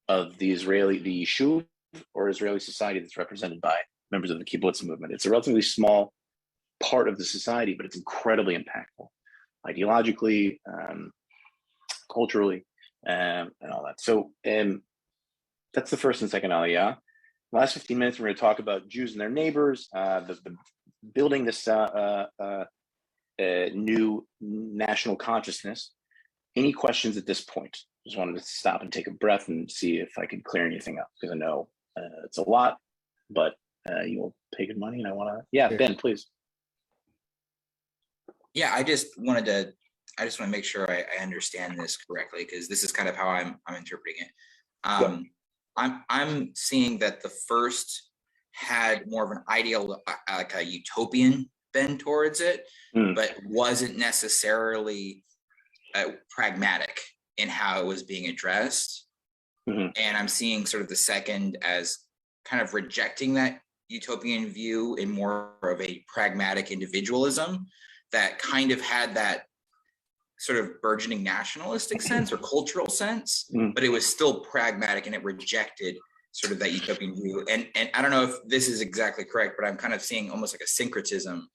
of the yeshuv or Israeli society that's represented by members of the kibbutz movement. It's a relatively small part of the society, but it's incredibly impactful, ideologically, culturally, and all that. So that's the first and second Aliyah. The last 15 minutes, we're going to talk about Jews and their neighbors, the building this new national consciousness. Any questions at this point? Just wanted to stop and take a breath and see if I could clear anything up, because I know it's a lot, but you'll pay good money, and I want to. Yeah, Ben, please. Yeah, I just want to make sure I understand this correctly, because this is kind of how I'm interpreting it. I'm seeing that the first had more of an ideal, like a utopian bend towards it, but wasn't necessarily pragmatic in how it was being addressed. And I'm seeing sort of the second as kind of rejecting that utopian view in more of a pragmatic individualism that kind of had that sort of burgeoning nationalistic sense or cultural sense, but it was still pragmatic and it rejected sort of that utopian view. And I don't know if this is exactly correct, but I'm kind of seeing almost like a syncretism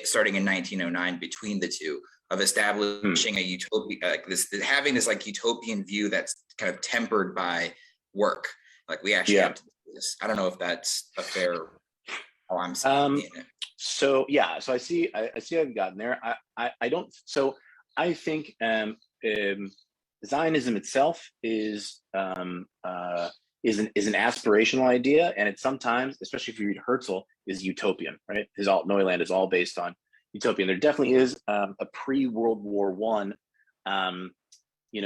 starting in 1909 between the two, of establishing a utopia, like this, having this like utopian view that's kind of tempered by work. Like we actually have to do this. I don't know if that's a fair, how I'm seeing it. So I see I've gotten there. I don't, so I think Zionism itself is an aspirational idea, and it sometimes, especially if you read Herzl, is utopian, right? His Alt Neuland is all based on utopian. There definitely is a pre-World War I,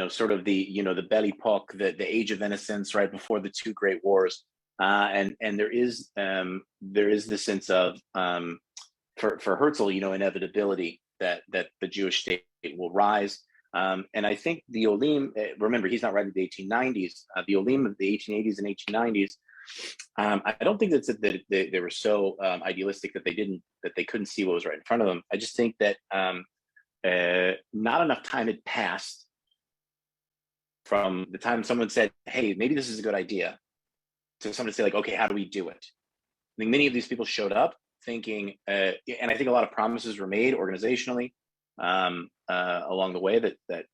sort of the Belle Epoque, the age of innocence, right before the two great wars, and there is the sense of for Herzl, inevitability that the Jewish state will rise. And I think the Olim, remember, he's not writing the 1890s. The Olim of the 1880s and 1890s, I don't think that they were so idealistic that they couldn't see what was right in front of them. I just think that not enough time had passed from the time someone said, "Hey, maybe this is a good idea," to someone to say, like, "Okay, how do we do it?" I think many of these people showed up thinking, and I think a lot of promises were made organizationally along the way that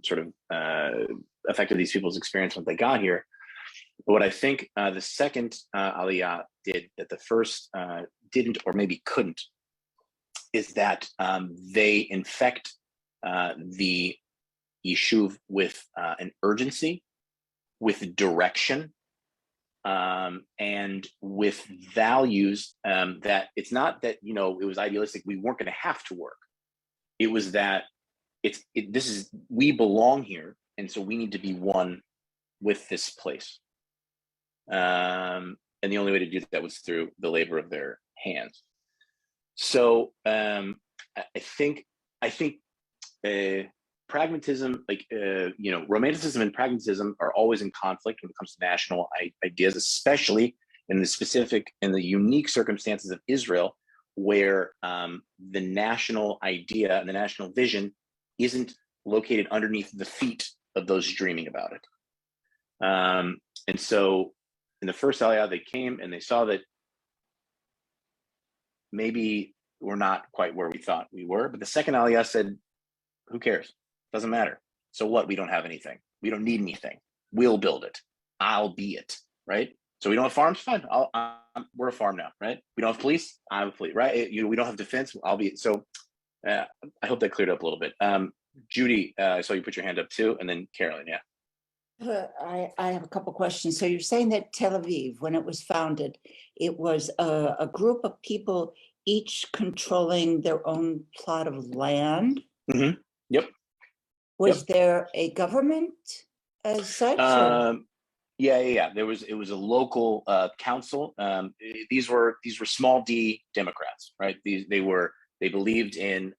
sort of affected these people's experience when they got here. But what I think the second Aliyah did that the first didn't, or maybe couldn't, is that they infect the Yishuv with an urgency, with direction, and with values that it's not that, it was idealistic, we weren't going to have to work. It was that we belong here, and so we need to be one with this place. And the only way to do that was through the labor of their hands. So I think pragmatism, romanticism and pragmatism are always in conflict when it comes to national ideas, especially in the unique circumstances of Israel, where the national idea and the national vision isn't located underneath the feet of those dreaming about it. And so in the first Aliyah, they came and they saw that maybe we're not quite where we thought we were. But the second Aliyah said, who cares? Doesn't matter. So what? We don't have anything. We don't need anything. We'll build it. I'll be it, right? So we don't have farms? Fine. We're a farm now, right? We don't have police? I'm a police, right? We don't have defense? I'll be it. So I hope that cleared up a little bit. Judy, I saw you put your hand up too, and then Carolyn, yeah. I have a couple questions. So you're saying that Tel Aviv, when it was founded, it was a group of people each controlling their own plot of land? Mm-hmm. Yep. Was there a government as such? Yeah. It was a local council. These were small D Democrats, right? They believed in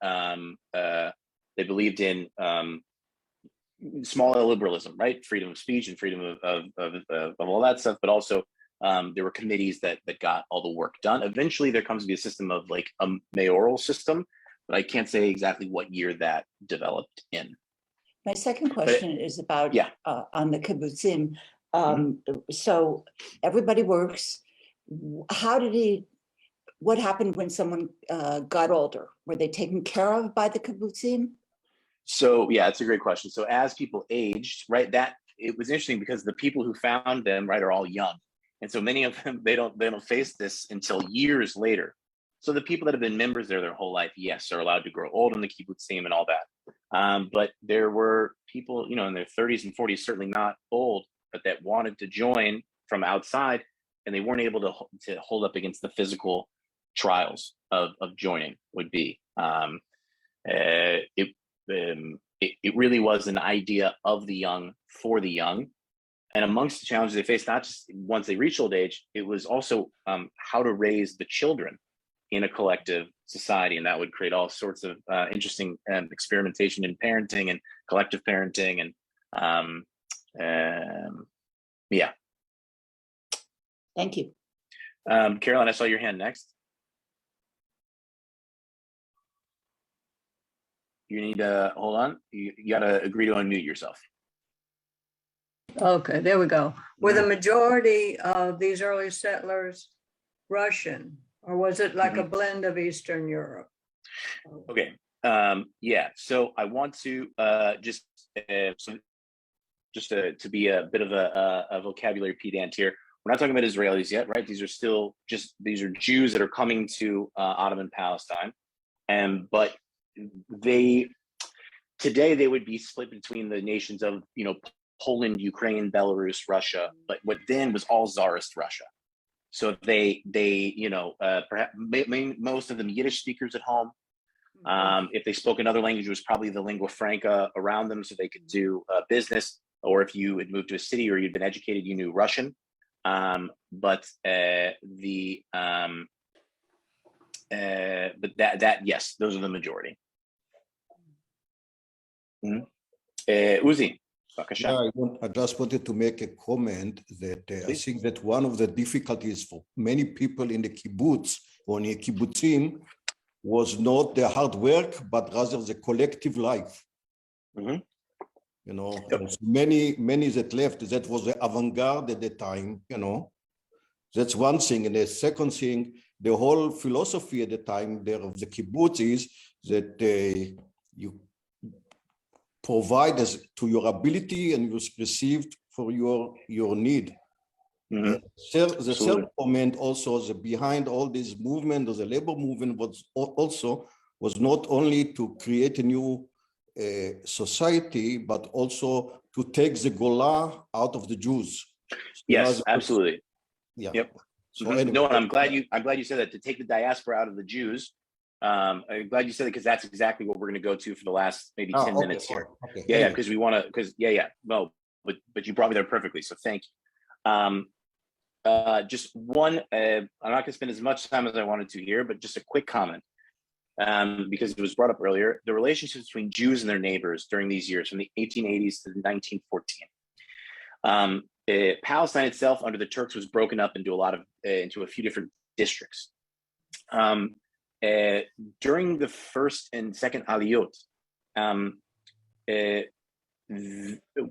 small liberalism, right? Freedom of speech and freedom of all that stuff, but also there were committees that got all the work done. Eventually, there comes to be a system of like a mayoral system, but I can't say exactly what year that developed in. My second question is about on the kibbutzim. So everybody works. What happened when someone got older? Were they taken care of by the kibbutzim? So yeah, it's a great question. So as people aged, right, that it was interesting because the people who found them, right, are all young. And so many of them, they don't face this until years later. So the people that have been members there their whole life, yes, are allowed to grow old in the kibbutzim and all that. But there were people, in their 30s and 40s, certainly not old, but that wanted to join from outside, and they weren't able to hold up against the physical trials of joining would be. It really was an idea of the young for the young. And amongst the challenges they faced, not just once they reached old age, it was also how to raise the children in a collective society. And that would create all sorts of interesting experimentation in parenting and collective parenting. And yeah. Thank you. Caroline, I saw your hand next. You need to, hold on. You got to agree to unmute yourself. Okay, there we go. Were the majority of these early settlers Russian, or was it like a blend of Eastern Europe? Okay, yeah, so I want to just to be a bit of a vocabulary pedant here. We're not talking about Israelis yet, right? These are Jews that are coming to Ottoman Palestine, but today they would be split between the nations of, Poland, Ukraine, Belarus, Russia, but what then was all Tsarist Russia. So they perhaps most of them Yiddish speakers at home. If they spoke another language, it was probably the lingua franca around them, so they could do business. Or if you had moved to a city or you'd been educated, you knew Russian. But yes, those are the majority. Uzi. Yeah, I just wanted to make a comment that I think that one of the difficulties for many people in the kibbutz or in the kibbutzim was not the hard work, but rather the collective life. Yep. Many that left, that was the avant-garde at the time, That's one thing. And the second thing, the whole philosophy at the time there of the kibbutz is that you provide as to your ability and you received for your need. The third comment also behind all this movement, or the labor movement, was not only to create a new society, but also to take the Gola out of the Jews. Yes, absolutely. Yeah. Yep. So anyway, no, and I'm glad you said that, to take the diaspora out of the Jews. I'm glad you said it, because that's exactly what we're going to go to for the last maybe 10 minutes here. Okay. Yeah, because we want to, no, but you brought me there perfectly, so thank you. Just one, I'm not going to spend as much time as I wanted to here, but just a quick comment, because it was brought up earlier, the relationships between Jews and their neighbors during these years, from the 1880s to 1914. Palestine itself under the Turks was broken up into a few different districts. During the first and second Aliyot,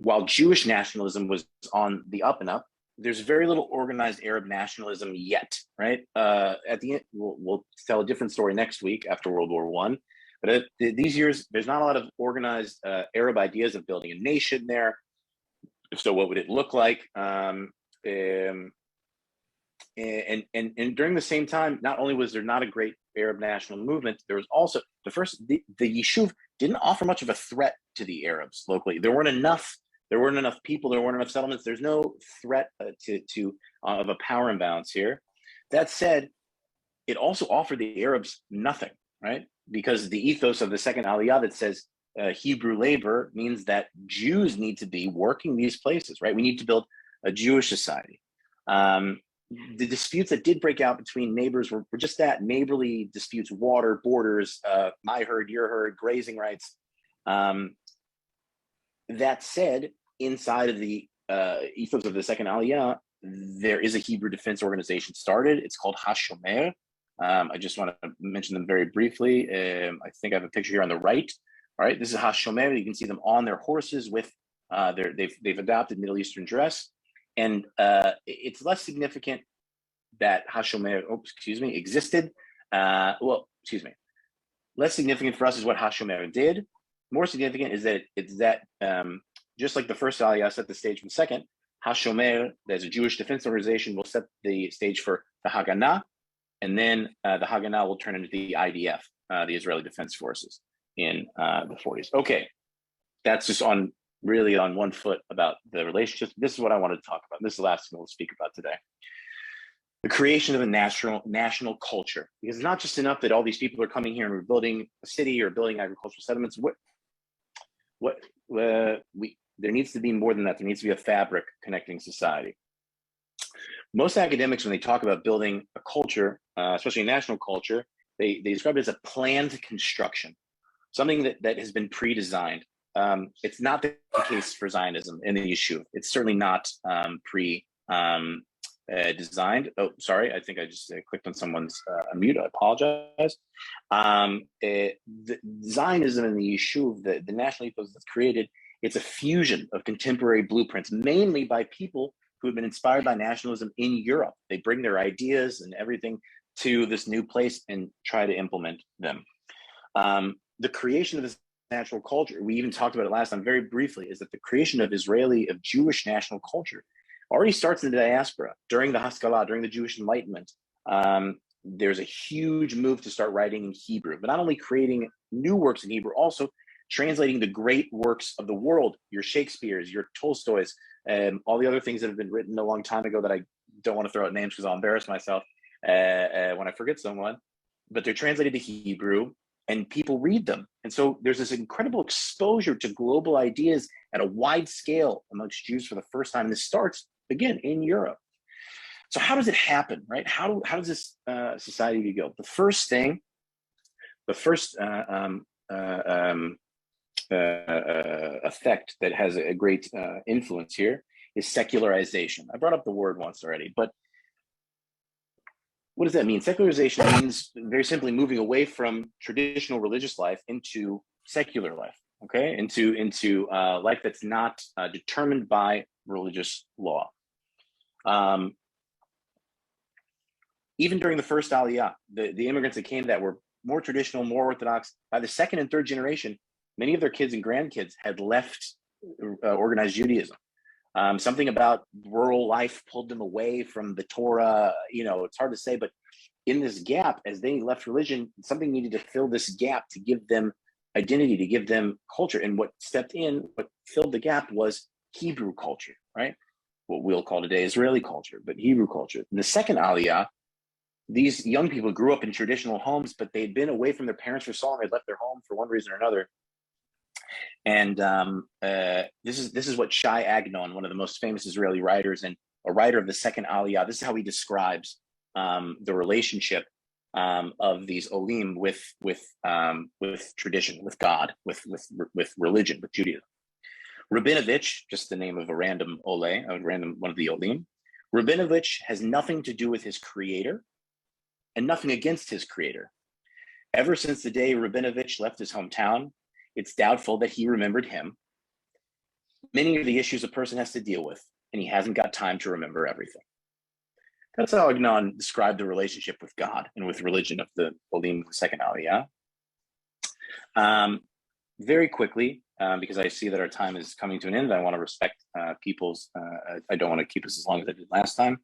while Jewish nationalism was on the up and up, there's very little organized Arab nationalism yet, right? At the end, we'll tell a different story next week after World War I. But these years, there's not a lot of organized Arab ideas of building a nation there. If so, what would it look like? And during the same time, not only was there not a great Arab national movement, there was also the Yishuv didn't offer much of a threat to the Arabs locally. There weren't enough people, there weren't enough settlements. There's no threat of a power imbalance here. That said, it also offered the Arabs nothing, right? Because the ethos of the second Aliyah that says Hebrew labor means that Jews need to be working these places, right? We need to build a Jewish society. The disputes that did break out between neighbors were just that, neighborly disputes, water, borders, my herd, your herd, grazing rights. That said, inside of the ethos of the second Aliyah, there is a Hebrew defense organization started. It's called HaShomer. I just want to mention them very briefly. I think I have a picture here on the right. All right, this is HaShomer. You can see them on their horses with they've adopted Middle Eastern dress. And it's less significant that HaShomer, existed. Less significant for us is what HaShomer did. More significant is that just like the first Aliyah set the stage for the second, HaShomer, there's a Jewish defense organization, will set the stage for the Haganah, and then the Haganah will turn into the IDF, the Israeli Defense Forces, in the 40s. Okay, that's just really on one foot about the relationships. This is what I wanted to talk about. This is the last thing we'll speak about today. The creation of a national culture. Because it's not just enough that all these people are coming here and we're building a city or building agricultural settlements. there needs to be more than that. There needs to be a fabric connecting society. Most academics, when they talk about building a culture, especially a national culture, they describe it as a planned construction, something that has been pre-designed. It's not the case for Zionism in the Yishuv. It's certainly not designed. Oh, sorry, I think I just clicked on someone's mute. I apologize. The Zionism in the Yishuv, the national ethos that's created, it's a fusion of contemporary blueprints, mainly by people who have been inspired by nationalism in Europe. They bring their ideas and everything to this new place and try to implement them. The creation of this national culture, we even talked about it last time very briefly, is that the creation of Jewish national culture already starts in the diaspora during the Haskalah, during the Jewish Enlightenment. There's a huge move to start writing in Hebrew, but not only creating new works in Hebrew, also translating the great works of the world, your Shakespeare's, your Tolstoy's, all the other things that have been written a long time ago that I don't want to throw out names because I'll embarrass myself when I forget someone, but they're translated to Hebrew and people read them. And so there's this incredible exposure to global ideas at a wide scale amongst Jews for the first time. And this starts, again, in Europe. So how does it happen, right? How does this society be built? The first effect that has a great influence here is secularization. I brought up the word once already, but what does that mean? Secularization means very simply moving away from traditional religious life into secular life, okay? Into life that's not determined by religious law. Even during the first Aliyah, the immigrants that came that were more traditional, more orthodox, by the second and third generation, many of their kids and grandkids had left organized Judaism. Something about rural life pulled them away from the Torah. It's hard to say, but in this gap, as they left religion, something needed to fill this gap to give them identity, to give them culture. And what filled the gap was Hebrew culture, right? What we'll call today Israeli culture, but Hebrew culture. In the second Aliyah, these young people grew up in traditional homes, but they'd been away from their parents for so long, they'd left their home for one reason or another. And this is what Shai Agnon, one of the most famous Israeli writers and a writer of the second Aliyah, this is how he describes the relationship of these Olim with tradition, with God, with religion, with Judaism. Rabinovich, just the name of a random one of the Olim. Rabinovich has nothing to do with his creator and nothing against his creator. Ever since the day Rabinovich left his hometown, it's doubtful that he remembered him. Many of the issues a person has to deal with, and he hasn't got time to remember everything. That's how Agnon described the relationship with God and with religion of the Olim of the second Aliyah. Very quickly, because I see that our time is coming to an end, I want to respect people's, I don't want to keep us as long as I did last time.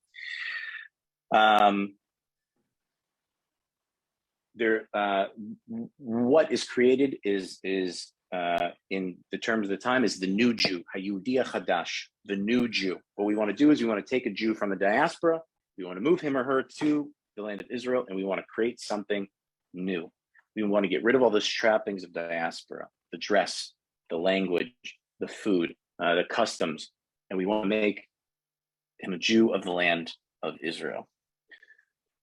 What is created is in the terms of the time is the new Jew, Hayudia Chadash, the new Jew. What we want to do is we want to take a Jew from the diaspora, we want to move him or her to the land of Israel, and we want to create something new. We want to get rid of all those trappings of diaspora, the dress, the language, the food, the customs, and we want to make him a Jew of the land of Israel.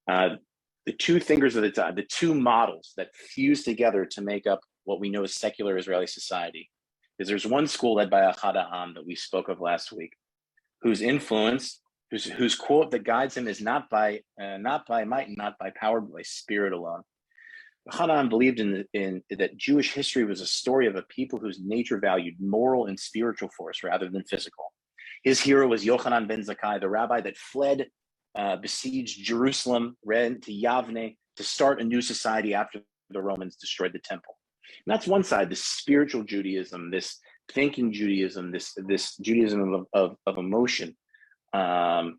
The two fingers of the two models that fuse together to make up what we know as secular Israeli society is there's one school led by Achad Ha'am that we spoke of last week, whose influence, whose quote that guides him is not by might and not by power, but by spirit alone. Achad Ha'am believed in that Jewish history was a story of a people whose nature valued moral and spiritual force rather than physical. His hero was Yochanan ben Zakkai, the rabbi that fled, besieged Jerusalem, ran to Yavne to start a new society after the Romans destroyed the temple. And that's one side, this spiritual Judaism, this thinking Judaism, this Judaism of emotion. And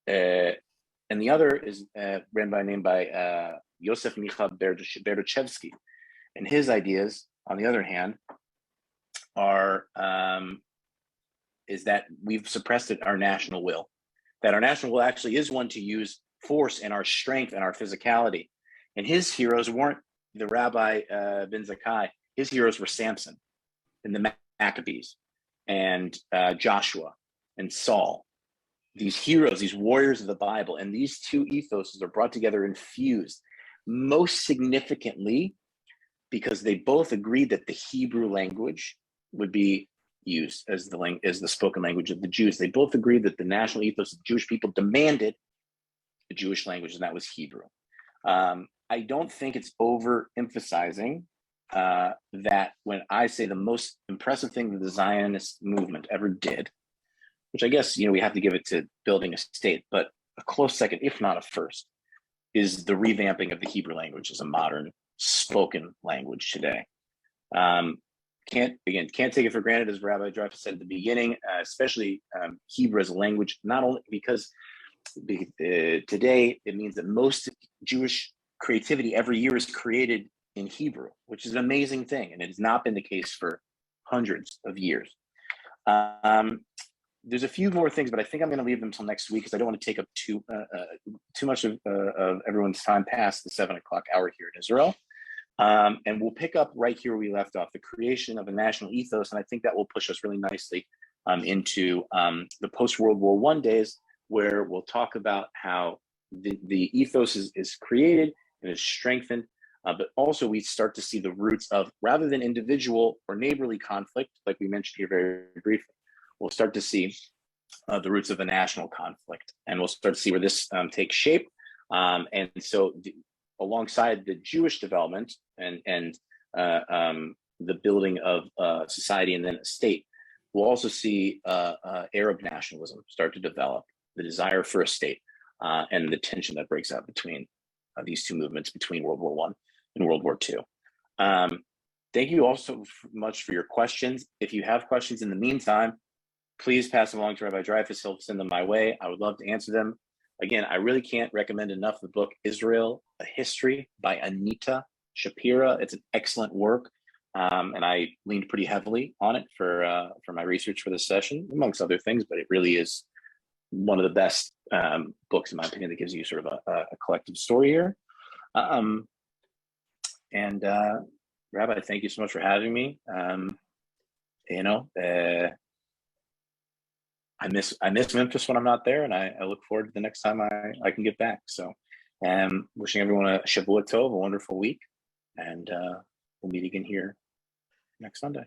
the other is ran by a name by Yosef Micha Berdichevsky. And his ideas, on the other hand, are is that we've suppressed our national will. That our national will actually is one to use force and our strength and our physicality. And his heroes weren't the Rabbi ben Zakkai. His heroes were Samson and the Maccabees. and Joshua and Saul, these heroes, these warriors of the Bible, and these two ethoses are brought together and fused, most significantly because they both agreed that the Hebrew language would be used as the spoken language of the Jews. They both agreed that the national ethos of the Jewish people demanded the Jewish language, and that was Hebrew. I don't think it's overemphasizing that when I say the most impressive thing that the Zionist movement ever did, which I guess, we have to give it to building a state, but a close second, if not a first, is the revamping of the Hebrew language as a modern spoken language today. Can't take it for granted, as Rabbi Dreyfus said at the beginning, especially Hebrew as a language, not only because today it means that most Jewish creativity every year is created in Hebrew, which is an amazing thing, and it has not been the case for hundreds of years. There's a few more things, but I think I'm going to leave them until next week because I don't want to take up too much of everyone's time past the 7 o'clock hour here in Israel. And we'll pick up right here where we left off, the creation of a national ethos, and I think that will push us really nicely into the post-World War I days, where we'll talk about how the ethos is created and is strengthened, but also we start to see the roots of, rather than individual or neighborly conflict, like we mentioned here very briefly, we'll start to see the roots of a national conflict, and we'll start to see where this takes shape. And so alongside the Jewish development and the building of society and then a state, we'll also see Arab nationalism start to develop, the desire for a state, and the tension that breaks out between these two movements between World War I and World War II. Thank you all so much for your questions. If you have questions in the meantime, please pass them along to Rabbi Dreyfus. He'll send them my way. I would love to answer them. Again, I really can't recommend enough the book Israel, A History by Anita Shapira. It's an excellent work, and I leaned pretty heavily on it for my research for this session, amongst other things, but it really is one of the best books, in my opinion, that gives you sort of a collective story here. Rabbi, thank you so much for having me. I miss Memphis when I'm not there, and I look forward to the next time I can get back. So wishing everyone a Shavua Tov, a wonderful week, and we'll meet again here next Sunday.